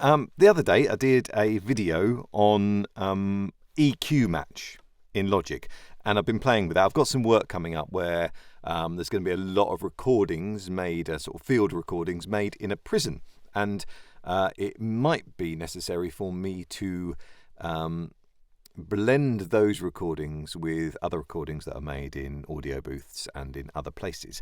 The other day I did a video on EQ Match in Logic, and I've been playing with that. I've got some work coming up where there's going to be a lot of recordings made, sort of field recordings made in a prison, and it might be necessary for me to blend those recordings with other recordings that are made in audio booths and in other places.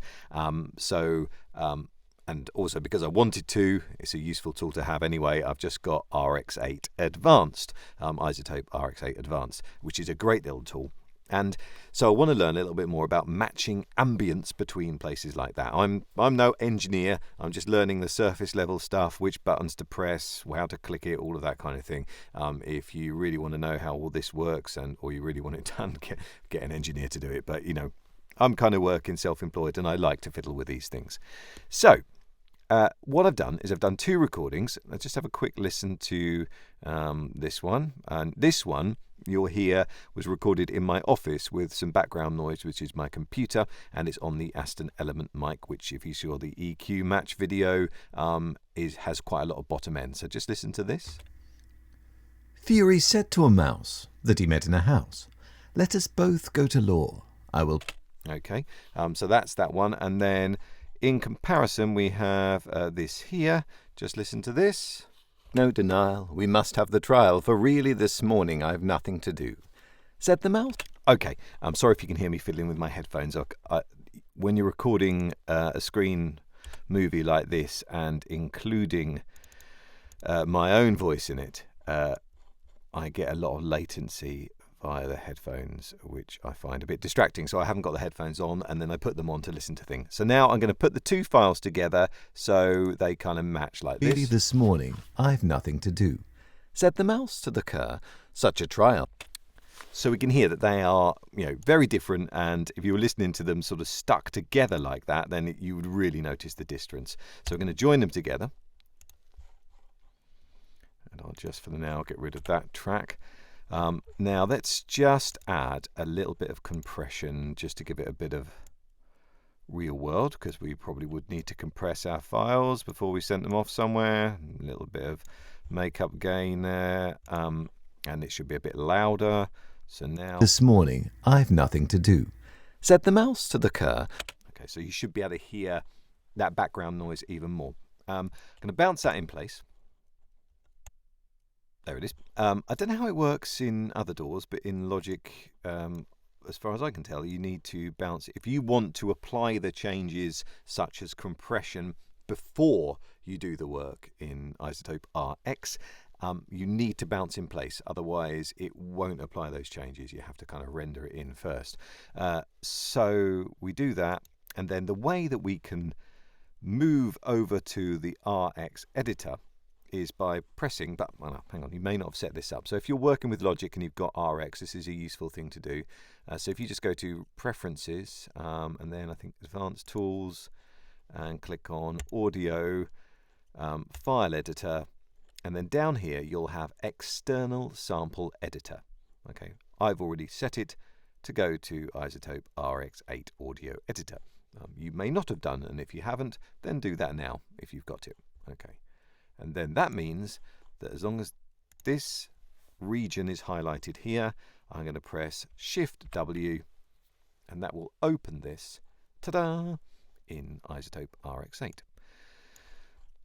And also because I wanted to, it's a useful tool to have anyway. I've just got RX8 Advanced, iZotope RX8 Advanced, which is a great little tool. And so I want to learn a little bit more about matching ambience between places like that. I'm no engineer. I'm just learning the surface level stuff, which buttons to press, how to click it, all of that kind of thing. If you really want to know how all this works, or you really want it done, get an engineer to do it. But I'm kind of working self-employed, and I like to fiddle with these things. So what I've done is I've done 2 recordings. Let's just have a quick listen to this one. And this one you'll hear was recorded in my office with some background noise, which is my computer, and it's on the Aston Element mic, which, if you saw the EQ Match video, has quite a lot of bottom end. So just listen to this. Fury said to a mouse that he met in a house, "Let us both go to law. I will..." Okay, so that's that one. And then in comparison, we have this here. Just listen to this. "No denial, we must have the trial, for really this morning I've nothing to do," said the mouse. Okay, I'm sorry if you can hear me fiddling with my headphones. When you're recording a screen movie like this and including my own voice in it, I get a lot of latency via the headphones, which I find a bit distracting. So I haven't got the headphones on, and then I put them on to listen to things. So now I'm going to put the 2 files together so they kind of match like this. "Really this morning I've nothing to do," said the mouse to the cur. Such a trial. So we can hear that they are, very different. And if you were listening to them sort of stuck together like that, then you would really notice the difference. So we're going to join them together. And I'll just, for the now, get rid of that track. Now let's just add a little bit of compression just to give it a bit of real world, because we probably would need to compress our files before we sent them off somewhere. A little bit of makeup gain there, and it should be a bit louder. So now, "This morning I've nothing to do," said the mouse to the cur. Okay, so you should be able to hear that background noise even more. I'm going to bounce that in place. There it is. I don't know how it works in other DAWs, but in Logic, as far as I can tell, you need to bounce it. If you want to apply the changes such as compression before you do the work in iZotope RX, you need to bounce in place. Otherwise, it won't apply those changes. You have to kind of render it in first. So we do that, and then the way that we can move over to the RX editor is by pressing, but hang on, you may not have set this up. So if you're working with Logic and you've got RX, this is a useful thing to do. So if you just go to Preferences, and then I think Advanced Tools, and click on Audio, File Editor, and then down here you'll have External Sample Editor. Okay, I've already set it to go to iZotope RX8 Audio Editor. You may not have done, and if you haven't, then do that now if you've got it. Okay. And then that means that as long as this region is highlighted here, I'm going to press Shift W, and that will open this, ta-da, in iZotope RX8.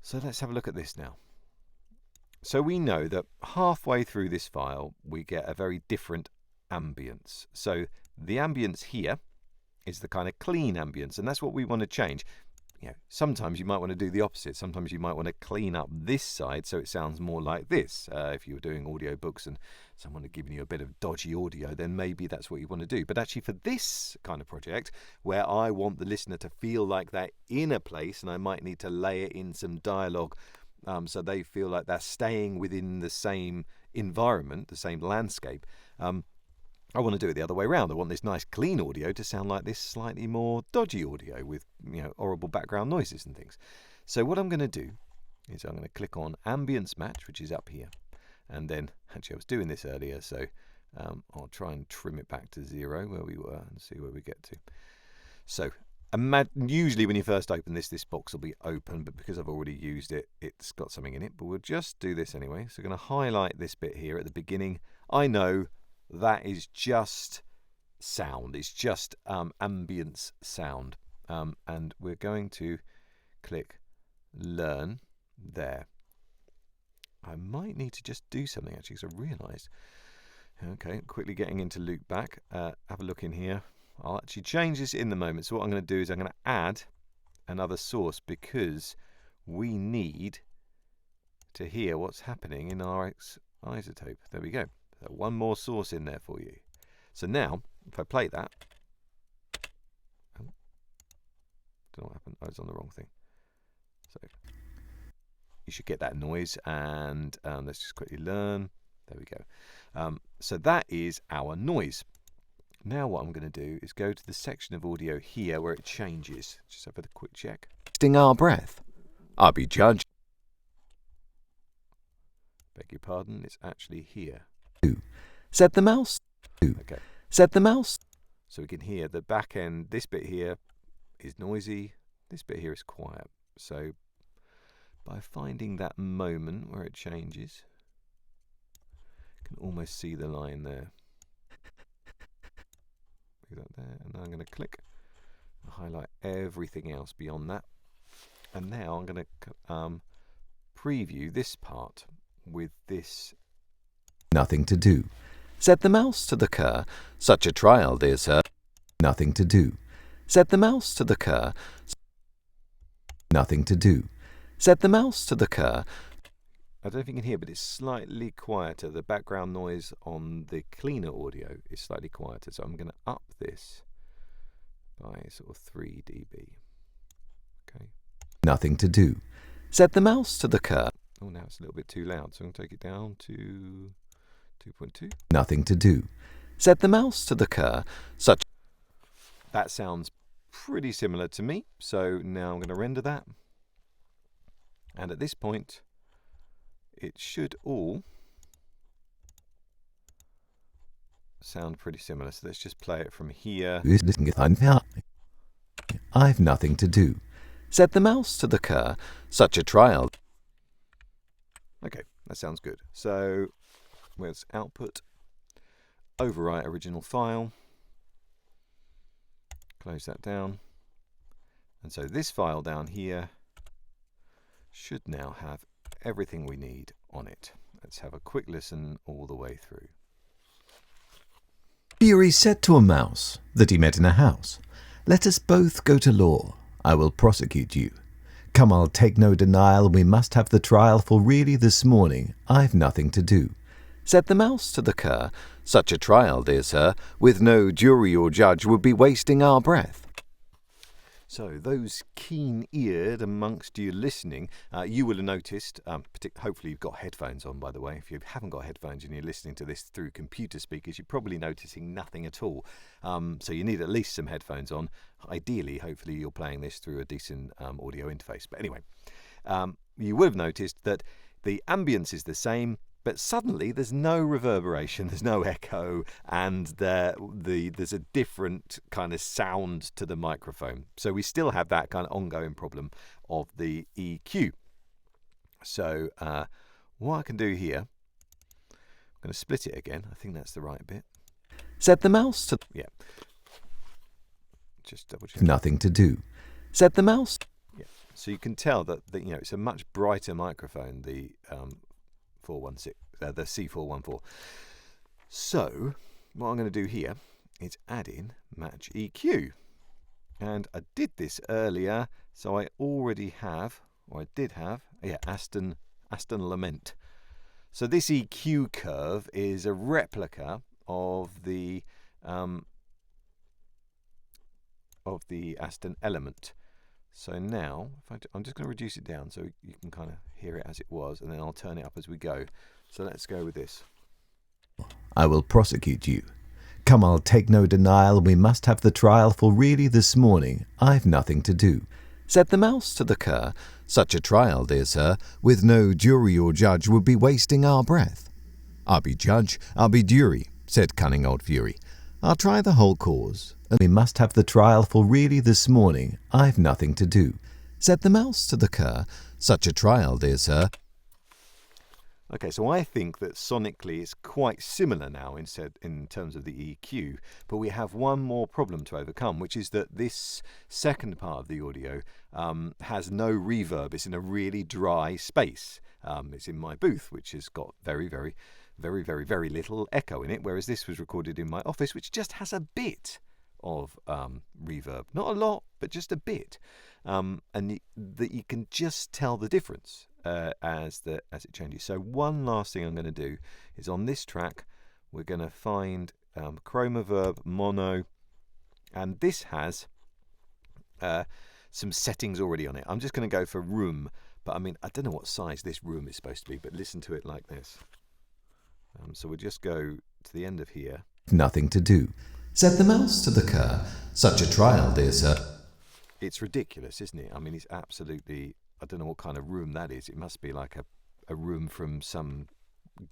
So let's have a look at this now. So we know that halfway through this file, we get a very different ambience. So the ambience here is the kind of clean ambience, and that's what we want to change. Sometimes you might want to do the opposite. Sometimes you might want to clean up this side so it sounds more like this. If you were doing audiobooks and someone had given you a bit of dodgy audio, then maybe that's what you want to do. But actually for this kind of project, where I want the listener to feel like they're in a place, and I might need to layer in some dialogue so they feel like they're staying within the same environment, the same landscape, I want to do it the other way around. I want this nice clean audio to sound like this slightly more dodgy audio with horrible background noises and things. So what I'm going to do is I'm going to click on Ambience Match, which is up here. And then, actually I was doing this earlier, so I'll try and trim it back to 0 where we were and see where we get to. So Usually when you first open this box will be open, but because I've already used it, it's got something in it. But we'll just do this anyway. So we're going to highlight this bit here at the beginning. I know that is just sound. It's just ambience sound. And we're going to click Learn there. I might need to just do something actually, because I realised. Okay, quickly getting into loopback. Have a look in here. I'll actually change this in the moment. So what I'm going to do is I'm going to add another source, because we need to hear what's happening in our isotope. There we go. So one more source in there for you. So now, if I play that, don't know what happened. Oh, it's on the wrong thing. So you should get that noise, and let's just quickly learn. There we go. So that is our noise. Now what I'm going to do is go to the section of audio here where it changes. Just have a quick check. Wasting our breath. I'll be judged. Beg your pardon, it's actually here. Set the mouse. Okay. Set the mouse. So we can hear the back end. This bit here is noisy. This bit here is quiet. So by finding that moment where it changes, you can almost see the line there. That there, and I'm going to click and highlight everything else beyond that. And now I'm going to preview this part with this. Nothing to do. Set the mouse to the cur. Such a trial, dear sir. Nothing to do. Set the mouse to the cur. Nothing to do. Set the mouse to the cur. I don't know if you can hear, but it's slightly quieter. The background noise on the cleaner audio is slightly quieter. So I'm going to up this by sort of 3 dB. Okay. Nothing to do. Set the mouse to the cur. Oh, now it's a little bit too loud. So I'm going to take it down to 2.2. Nothing to do. Set the mouse to the cur. Such. That sounds pretty similar to me. So now I'm going to render that. And at this point, it should all sound pretty similar. So let's just play it from here. I've nothing to do. Set the mouse to the cur. Such a trial. Okay, that sounds good. So where's output? Overwrite original file. Close that down. And so this file down here should now have everything we need on it. Let's have a quick listen all the way through. Fury said to a mouse that he met in a house, "Let us both go to law. I will prosecute you. Come, I'll take no denial. We must have the trial, for really this morning I've nothing to do." Said the mouse to the cur, "Such a trial, dear sir, with no jury or judge would be wasting our breath." So those keen-eared amongst you listening, you will have noticed, hopefully you've got headphones on, by the way. If you haven't got headphones and you're listening to this through computer speakers, you're probably noticing nothing at all. So you need at least some headphones on. Ideally, hopefully you're playing this through a decent audio interface. But anyway, you would have noticed that the ambience is the same, but suddenly there's no reverberation, there's no echo, and there's a different kind of sound to the microphone. So we still have that kind of ongoing problem of the EQ. So what I can do here, I'm going to split it again. I think that's the right bit. Set the mouse to... Yeah. Just double check. Nothing to do. Set the mouse... Yeah. So you can tell that it's a much brighter microphone, the 416, the C414. So what I'm going to do here is add in Match EQ, and I did this earlier, so I already have, or I did have, Aston Lament. So this EQ curve is a replica of the Aston Element. So now, I'm just going to reduce it down so you can kind of hear it as it was, and then I'll turn it up as we go. So let's go with this. I will prosecute you. Come, I'll take no denial. We must have the trial, for really this morning I've nothing to do. Said the mouse to the cur, "Such a trial, dear sir, with no jury or judge would be wasting our breath." "I'll be judge, I'll be jury," said cunning old Fury. "I'll try the whole cause. and we must have the trial for really this morning. I've nothing to do. Said the mouse to the cur, such a trial, dear sir. Okay, so I think that sonically it's quite similar now in terms of the EQ, but we have one more problem to overcome, which is that this second part of the audio has no reverb. It's in a really dry space. It's in my booth, which has got very little echo in it, whereas this was recorded in my office, which just has a bit of reverb. Not a lot, but just a bit. And that you can just tell the difference as it changes. So one last thing I'm going to do is on this track we're going to find chroma verb mono, and this has some settings already on it. I'm just going to go for room, but I mean I don't know what size this room is supposed to be, but listen to it like this. So we'll just go to the end of here. Nothing to do. Said the mouse to the cur, such a trial, dear sir. It's ridiculous, isn't it? I mean, it's absolutely, I don't know what kind of room that is. It must be like a room from some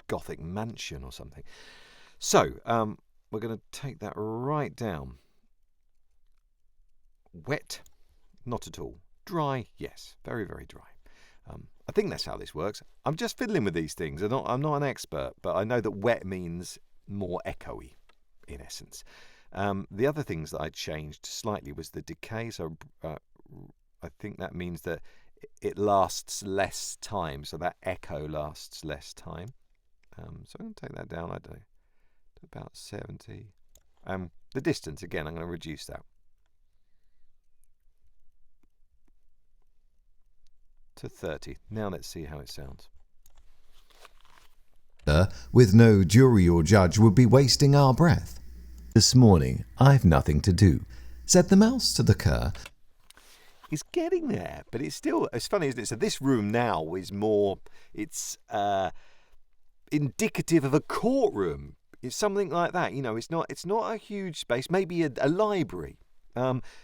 Gothic mansion or something. So, we're going to take that right down. Wet? Not at all. Dry? Yes. Very dry. I think that's how this works. I'm just fiddling with these things. I'm not an expert, but I know that wet means more echoey, in essence. The other things that I changed slightly was the decay. So I think that means that it lasts less time. So that echo lasts less time. So I'm going to take that down, I don't know, to about 70. The distance, again, I'm going to reduce that to 30. Now let's see how it sounds. With no jury or judge would be wasting our breath. This morning, I've nothing to do, said the mouse to the cur. It's getting there, but it's still, it's funny, isn't it? So this room now is more, it's indicative of a courtroom. It's something like that. You know, it's not a huge space, maybe a library.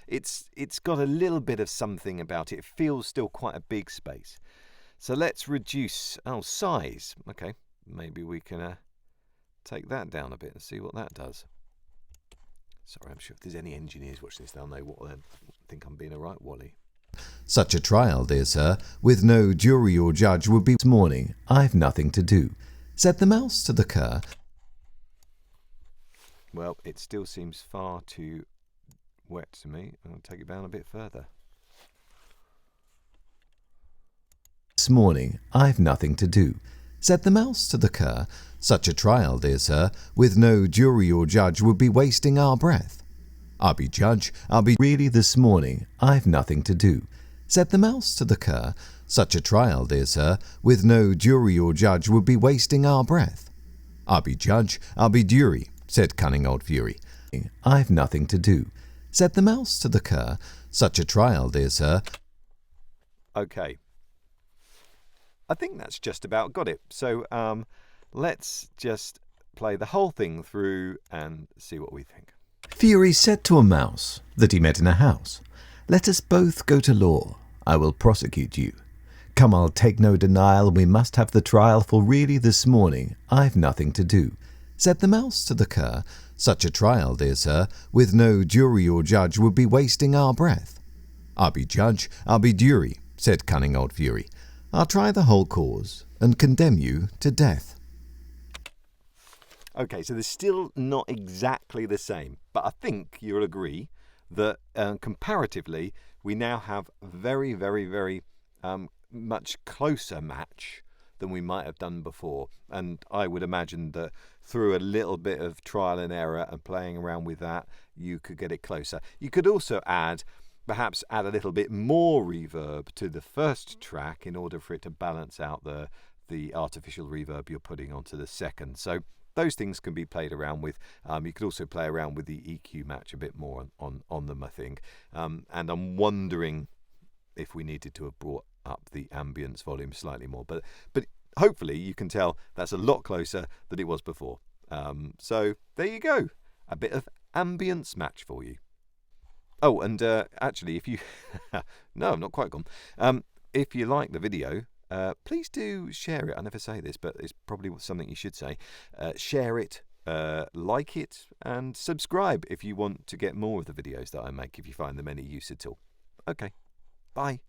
It's got a little bit of something about it. It feels still quite a big space. So let's reduce, size. Okay, maybe we can take that down a bit and see what that does. Sorry, I'm sure if there's any engineers watching this, they'll know what they think I'm being a right wally. Such a trial, dear sir, with no jury or judge would be this morning. I've nothing to do, said the mouse to the cur. Well, it still seems far too wet to me. I'll take it down a bit further. This morning, I've nothing to do, said the mouse to the cur. Such a trial, dear sir, with no jury or judge would be wasting our breath. I'll be judge, I'll be really this morning, I've nothing to do, said the mouse to the cur. Such a trial, dear sir, with no jury or judge would be wasting our breath. I'll be judge, I'll be jury, said cunning old Fury. I've nothing to do, said the mouse to the cur. Such a trial, dear sir. Okay. I think that's just about got it. So let's just play the whole thing through and see what we think. Fury said to a mouse that he met in a house, "Let us both go to law. I will prosecute you. Come, I'll take no denial. We must have the trial, for really this morning I've nothing to do," said the mouse to the cur. Such a trial, dear sir, with no jury or judge would be wasting our breath. I'll be judge, I'll be jury, said cunning old Fury. I'll try the whole cause and condemn you to death. Okay, so they're still not exactly the same, but I think you'll agree that comparatively we now have very much closer match than we might have done before. And I would imagine that through a little bit of trial and error and playing around with that, you could get it closer. You could also perhaps add a little bit more reverb to the first track in order for it to balance out the artificial reverb you're putting onto the second. So those things can be played around with. You could also play around with the EQ match a bit more on them, I think. And I'm wondering if we needed to have brought up the ambience volume slightly more. But hopefully you can tell that's a lot closer than it was before. So there you go. A bit of ambience match for you. Oh, and actually, if you... no, I'm not quite gone. If you like the video, please do share it. I never say this, but it's probably something you should say. Share it like it and subscribe if you want to get more of the videos that I make, if you find them any use at all. Okay, bye.